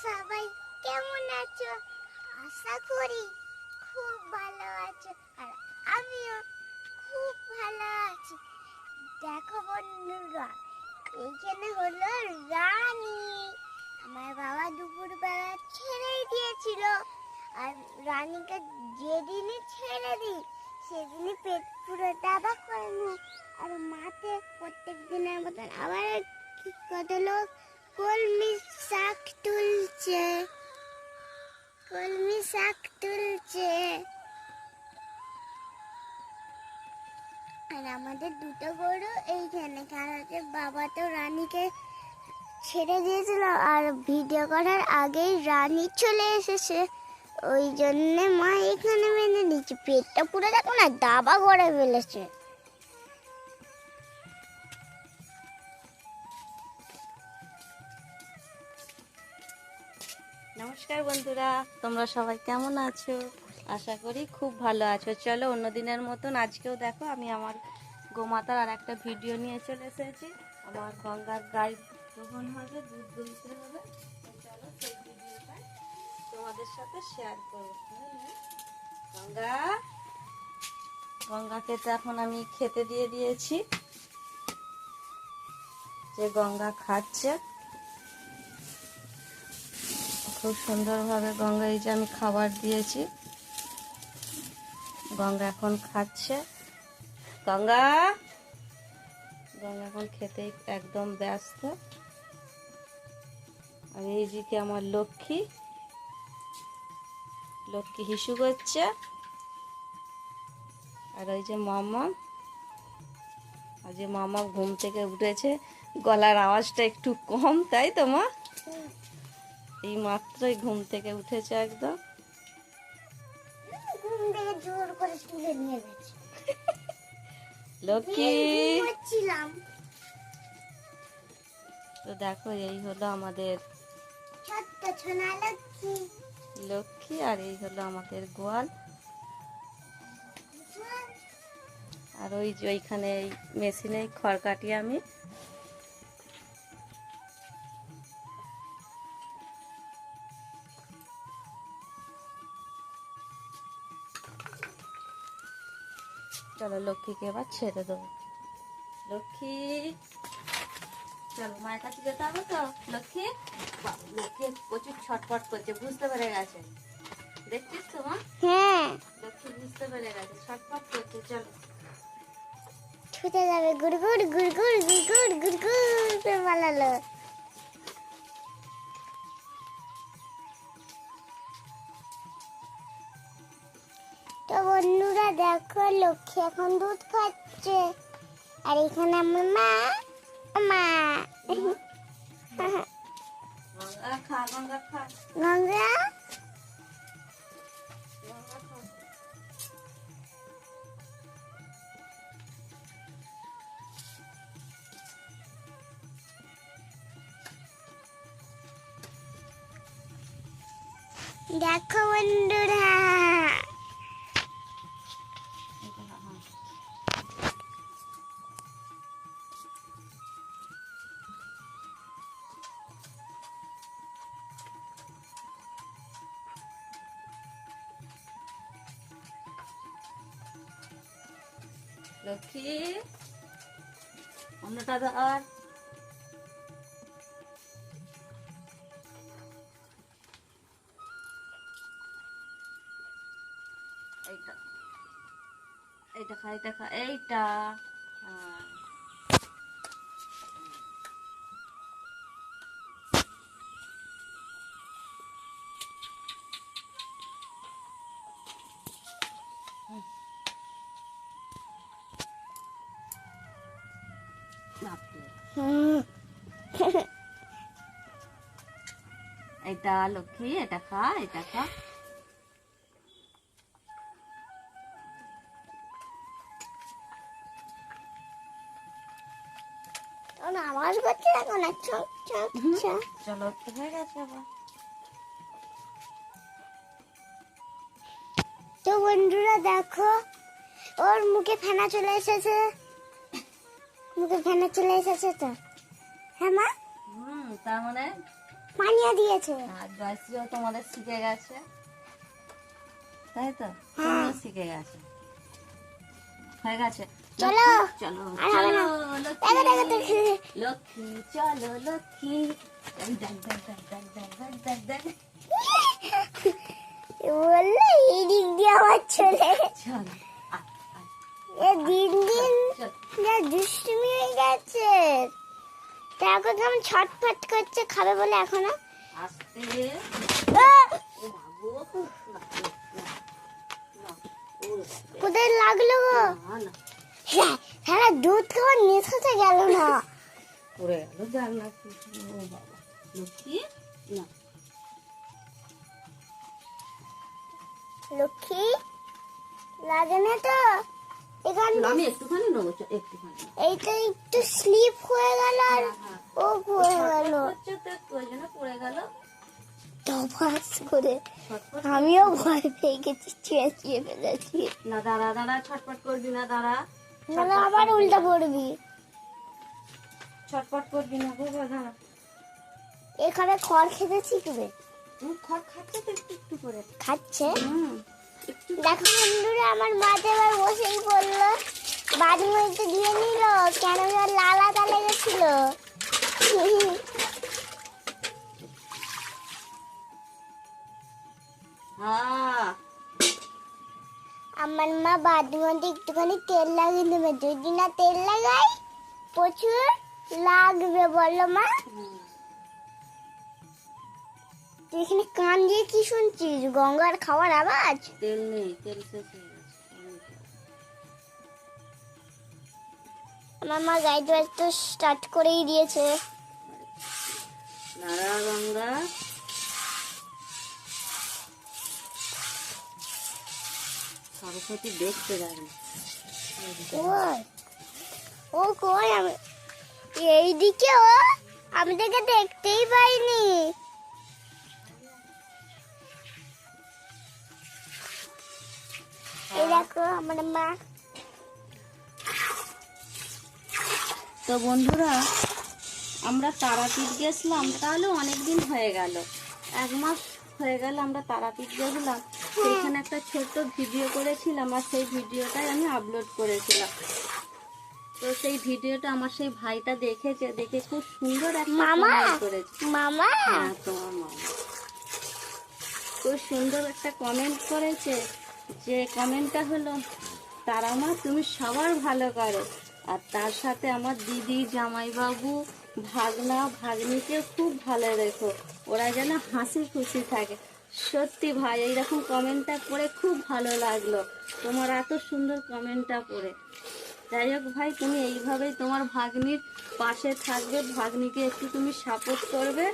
সবাই কেমন আছো? আশা করি খুব ভালো আছো, আর আমিও খুব ভালো আছি। দেখো বন্ধুরা, এইখানে হলো রানী। আমার বাবা দুপুরবেলা ছেড়েই দিয়েছিল, আর রানীকে যেদিনই ছেড়ে দিই সেদিনই পেট পুরো দাবা করে নেয়। আর মাঠে প্রত্যেক দিনের মতন আবার কত লোক কলমি শাক তুলছে, কলমি শাক তুলছে। আর আমাদের দুটো গরু এইখানে, কারণ বাবা তো রানীকে ছেড়ে দিয়েছিল, আর ভিডিও করার আগেই রানী চলে এসেছে, ওই জন্যে মা এখানে বেঁধে দিচ্ছে। পেটটা পুরো দেখো না, দাবা করে ফেলেছে। নমস্কার বন্ধুরা, তোমরা সবাই কেমন আছো? আশা করি খুব ভালো আছো। চলো অন্য দিনের মতন আজকেও দেখো আমি আমার গোমাতার আর একটা ভিডিও নিয়ে চলে এসেছি। আমার গঙ্গার গাই দোহন হবে, দুধ দুইতে হবে। তো চলো সেই ভিডিওটা তোমাদের সাথে শেয়ার করবো। গঙ্গাকে তো এখন আমি খেতে দিয়ে দিয়েছি, যে গঙ্গা খাচ্ছে খুব সুন্দরভাবে। গঙ্গা এই যে আমি খাবার দিয়েছি, গঙ্গা এখন খাচ্ছে। গঙ্গা গঙ্গা এখন খেতে একদম ব্যস্ত। আর এই যে কি আমার লক্ষ্মী, লক্ষ্মী হিসু করছে। আর ওই যে মামা, আর যে মামা ঘুম থেকে উঠেছে, গলার আওয়াজটা একটু কম, তাই তো মা? এই মাত্রই ঘুম থেকে উঠেছে একদম। ঘুম থেকে জোর করে তুলে নিয়ে গেছে। লক্ষ্মী ঘুমাচ্ছিলাম। তো দেখো এই হলো আমাদের ছোট্ট ছোনা লক্ষ্মী। লক্ষ্মী, আর এই হলো আমাদের গোয়াল। আর ওই যে ওইখানে এই মেশিনে খড় কাটি আমি। চলো লক্ষ্মীকে এবার ছেড়ে দেবো। লক্ষ্মী চলো, মায়ের কাছে যেতে হবে তো। লক্ষ্মী লক্ষ্মী প্রচুর ছটফট করছে, বুঝতে পেরে গেছে। দেখছিস তো মা? হ্যাঁ, লক্ষ্মী বুঝতে পেরে গেছে, ছটফট করছে। চলো ছুটে যাবে, গুড়গুড় গুড়গুড় গুড়গুড় গুড়গুড় করে পালালো। তো বন্ধুরা দেখো, লক্ষ্মী এখন দুধ খাচ্ছে, আর এখানে আমার মা মা গঙ্গা খা, গঙ্গা খা, গঙ্গা। গঙ্গা খা। দেখো বন্ধুরা, লক্ষ্মী অন্যটা ধর। এইটা এইটা খা, এইটা খা, এইটা। হ্যাঁ। বাপরে। এইটা লক্ষ্মী, এটা খা, এটা খা। আওয়াজ করছে দেখো না, চক চক চক। চলো তো হয়ে গেছে আবার। তো বন্ধুরা দেখো, ওর মুখে ফেনা চলে এসেছে, মুখে ফেনা চলে এসেছে তো। হ্যাঁ মা, তার মানে পানিও দিয়েছে। আর জয়শ্রীও তোমাদের শিখে গেছে, তাই তো? তুমিও শিখে গেছে, হয়ে গেছে। চলো চলো আর হবে চলো না। দেখো দেখো দেখো লক্ষ্মী, চলো লক্ষ্মী। দেখ দেখ দেখ দেখ দেখ দেখ দেখ দেখ। বললো এই দিক দিয়ে আমার চলে। চলো আয়, আয়, এ দিন দিন চল। যা দুষ্টুমি হয়ে গেছে। দেখো কেমন ছটফট করছে খাবে বলে এখনো। আস্তে। আহ! ও বাবু, না, না, না, ও কোথায় লাগলো গো? না, না, হ্যাঁ সারা দুধ খাওয়ার নেশাতে গেল না। পড়ে গেল জানলা থেকে। ও বাবা, লক্ষ্মী, না, লক্ষ্মী লাগে না তো এখানে। আমি একটুখানি নেবো, চল, একটুখানি। এইটা একটু স্লিপ হয়ে গেল আর হ্যাঁ, ও পড়ে গেল হচ্ছে তো ওই জন্য পড়ে গেল। ধপাস করে। ছটফট আমিও ভয় পেয়ে গেছি, চেঁচিয়ে ফেলেছি। না, দাঁড়া দাঁড়া, ছটফট করবি না, দাঁড়া। নাহলে আবার উল্টা পড়বি। ছটফট করবি না, বাবা, দাঁড়া। এখানে খড় খেতে শিখবে। ও খড় খাচ্ছে তো একটু একটু করে। খাচ্ছে। একটু। দেখো বন্ধুরা আমার মাঝে এবার বসেই পড়লো। বাড়ি মধ্যে দিয়ে নিল কেন ওর লাল আদা লেগেছিল। হ্যাঁ, আমার মা বাড়ির মধ্যে একটুখানি তেল লাগিয়ে দেবে, যদি না তেল লাগাই প্রচুর লাগবে বলো মা। তুই এখানে কান দিয়ে কি শুনছিস? গঙ্গার খাওয়ার আওয়াজ। তেল নেই, তেল শেষ হয়ে গেছে। আমার মা গাড়ি তো স্টার্ট করেই দিয়েছে। নারা গঙ্গা। সরস্বতী দেখতে যাবে। কই ও কই আমি এইদিকে ও আমি তোকে দেখতেই পাইনি। এই দেখো আমার মা। তো বন্ধুরা, আমরা তারাপীঠ গেছিলাম, তাহলে অনেক দিন হয়ে গেল, 1 মাস হয়ে গেল আমরা তারাপীঠ গেছিলাম। সেখানে একটা ছোট্ট ভিডিও করেছিলাম, আর সেই ভিডিওটাই আমি আপলোড করেছিলাম। তো সেই ভিডিওটা আমার সেই ভাইটা দেখেছে, দেখে খুব সুন্দর একটা মামা কমেন্ট করেছে। মামা হ্যাঁ, তোমার মামা খুব সুন্দর একটা কমেন্ট করেছে। যে কমেন্টটা হলো, তারা মা তুমি সবার ভালো করো, আর তার সাথে আমার দিদি, জামাইবাবু, ভাগনা, ভাগ্নিকে খুব ভালো রেখো, ওরা যেন হাসি খুশি থাকে। সত্যি ভাই, এইরকম কমেন্টটা পড়ে খুব ভালো লাগলো, তোমার এত সুন্দর কমেন্টটা পড়ে। যাই হোক ভাই, তুমি এইভাবেই তোমার ভাগ্নির পাশে থাকবে, ভাগ্নিকে একটু তুমি সাপোর্ট করবে।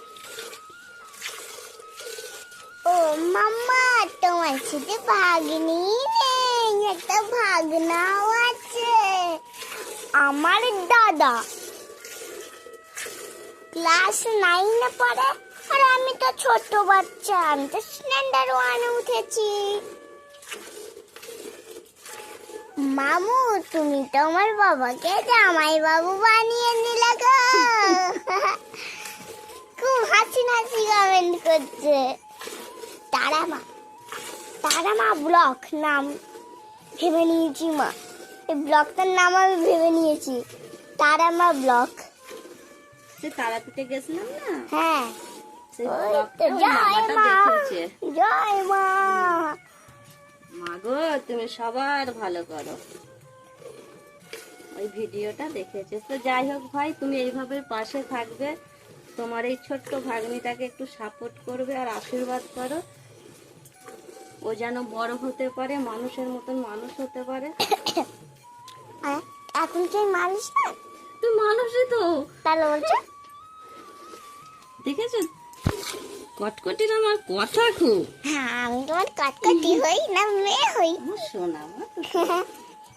ও মাম্মা তোমার সাথে ভাগ্নি নেই, একটা ভাগনাও আছে। আমার দাদা ক্লাস 9-এ পড়ে আর আমি তো ছোট বাচ্চা, আমি তো স্ট্যান্ডার্ড 1-এ উঠেছি। মামু তুমি তো আমার বাবাকে জামাই বাবু বানিয়ে নিলে গো। খুব হাসি হাসি কমেন্ট করছে। তারা মা ব্লক নাম ভেবে নিয়েছি মা, এই ব্লকটার নাম আমি ভেবে নিয়েছি, তারা মা ব্লক। সে তারাপীঠে গেছিলাম না, হ্যাঁ সেই ওই ব্লগটা তো, ওই জয় মামাটা মা দেখেছে। জয় মা। মা গো, তুমি সবার ভালো করো, ওই ভিডিওটা দেখেছে। তো যাই হোক ভাই, তুমি এইভাবে পাশে থাকবে, তোমার এই ছোট্ট ভাগ্নিটাকে একটু সাপোর্ট করবে আর আশীর্বাদ করো, ও যেন বড় হতে পারে, মানুষের মতন মানুষ হতে পারে। এখন কি মানুষ না? তুই মানুষই তো, তাহলে বলছো দেখেছো কটকটির আমার কথা খুব। হ্যাঁ আমি তোমার কাটকাটি হই না মেয়ে হই? আমার শোনা মা তো।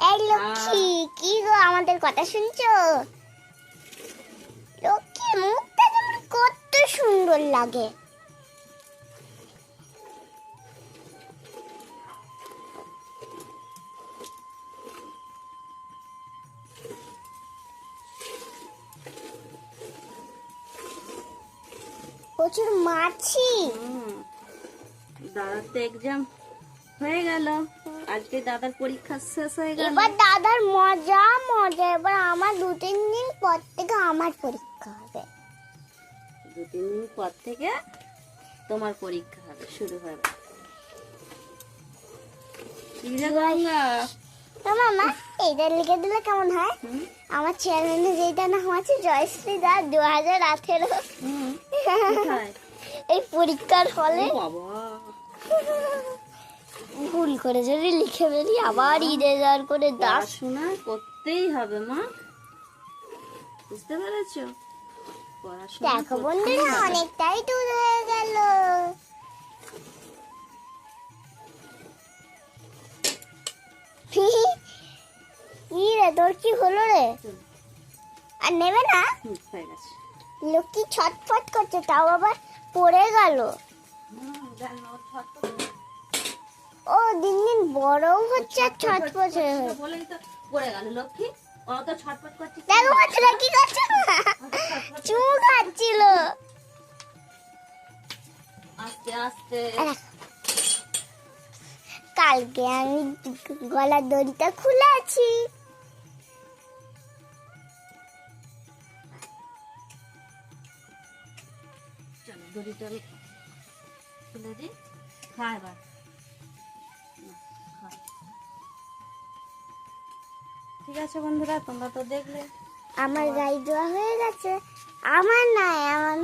এই লক্ষ্মী কি গো আমাদের কথা শুনছো? লক্ষ্মী মুখটা যেমন কত সুন্দর লাগে। প্রচুর মাছি। দাদার তো এক্সাম হয়ে গেল, আজকে দাদার পরীক্ষা শেষ হয়ে গেল। এবার দাদার মজা মজা, এবার আমার 2-3 দিন পর থেকে আমার পরীক্ষা হবে। 2-3 দিন পর থেকে তোমার পরীক্ষা হবে, শুরু হবে। কি রে গঙ্গা? তো মামা এইটা লিখে দিলে কেমন হয়? আমার চ্যানেলে যেটা নাম আছে জয়শ্রী দাস 2018। কোথায়? এই পরীক্ষার হলে ও বাবা, ভুল করে যদি লিখে বেরি আবার ইরেজার করে দাস। পড়াশোনা করতেই হবে মা, বুঝতে পেরেছো? পড়াশোনা দেখো বন্ধুরা অনেকটাই দূর হয়ে গেল। কি রে তোর কি হলো রে? আর নেবে না? হয়ে গেছে। লক্ষ্মী ছটফট করছে, তাও আবার পড়ে গেল। ও দিন দিন বড়ও হচ্ছে আর ছটফট হয়ে হচ্ছে। বলেই তো পড়ে গেল লক্ষ্মী, ও তো ছটফট করছে। দেখো বাচ্চারা কি করছে, চুমু খাচ্ছিল। আস্তে আস্তে। কালকে আমি গলার দড়িটা খুলে আছি। চলো দড়িটা খুলে দিই, খা এবার। ঠিক আছে বন্ধুরা, তোমরা তো দেখলে আমার গায়ে দেওয়া হয়ে গেছে। আমার নাই, আমার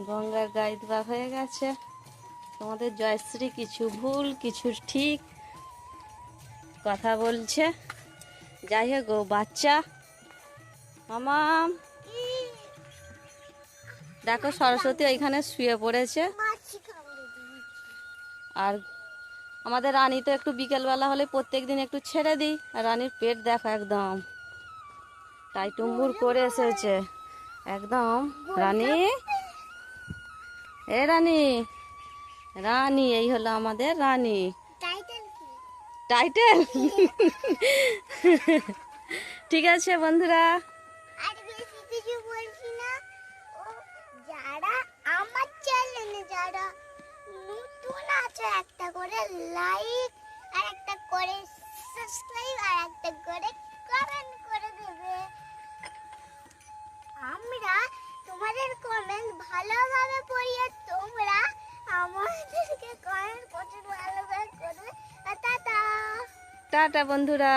গঙ্গার গায়ে দেওয়া হয়ে গেছে। তোমাদের জয়শ্রী কিছু ভুল কিছু ঠিক কথা বলছে। যাই হোক, ও বাচ্চা। মামাম দেখো, সরস্বতী ওইখানে শুয়ে পড়েছে। আর আমাদের রানী তো একটু বিকেলবেলা হলে প্রত্যেকদিন একটু ছেড়ে দিই। আর রানীর পেট দেখো একদম টাইটুম্বুর করে এসেছে একদম। রানী, এ রানী, রানী এই হলো আমাদের রানী। টাইটেল। ঠিক আছে বন্ধুরা, আর বেশি কিছু বলছি না। ও যারা আমার চ্যানেলে যারা নতুন আছে, একটা করে লাইক আর একটা করে সাবস্ক্রাইব আর একটা করে কমেন্ট করে দেবে। আমরা তোমাদের কমেন্ট ভালোভাবে পড়ি আর তোমরা আমাদেরকে কমেন্ট প্রচুর ভালোভাবে করবে। টাটা। টাটা বন্ধুরা।